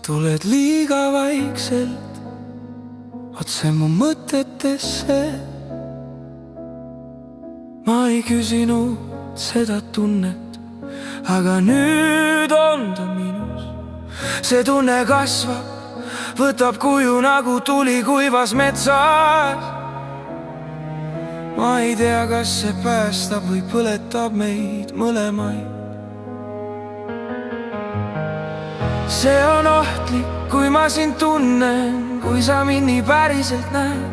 tuled liiga vaikselt otse mu mõtetesse. Ma ei küsinud seda tunnet, aga nüüd on ta minus. See tunne kasvab, võtab kuju nagu tuli kuivas metsas. Ma ei tea, kas see päästab või põletab meid mõlemaid. See on ohtlik, kui ma sind tunnen, kui sa mind nii päriselt näed.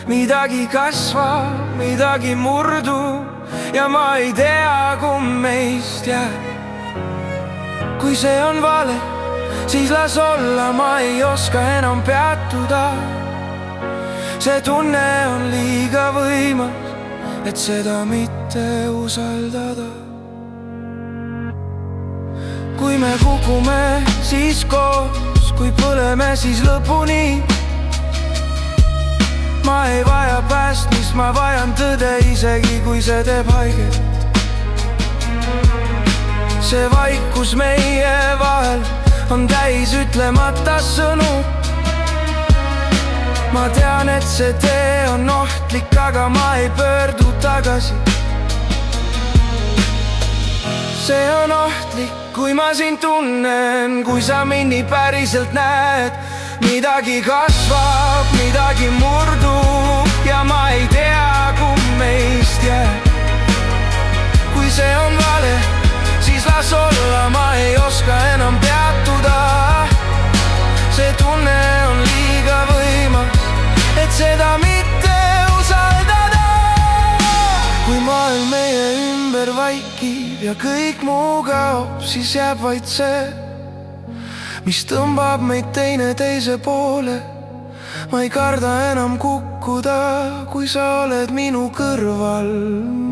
Midagi kasvab, midagi murdub ja ma ei tea, kumb meist jääb. Kui see on vale, siis las olla, ma ei oska enam peatuda. See tunne on liiga võimas, et seda mitte usaldada. Kui me kukume, siis koos, kui põleme, siis lõpuni. Ma ei vaja päästmist, ma vajan tõde, isegi kui see teeb haiget. See vaikus meie vahel on täis ütlemata sõnu. Ma tean, et see tee on ohtlik, aga ma ei pöördu tagasi. See on ohtlik, kui ma sind tunnen, kui sa mind nii päriselt näed. Midagi kasvab, midagi murdub ja ma ei tea, kumb meist jääb. Kui see on vale, siis las olla, ma ei oska enam peatuda. See tunne on liiga võimas, et seda mitte usaldada. Kui maailm meie ümber vaikib ja kõik muu kaob, siis jääb vaid see, mis tõmbab meid teineteise poole. Ma ei karda enam kukkuda, kui sa oled minu kõrval.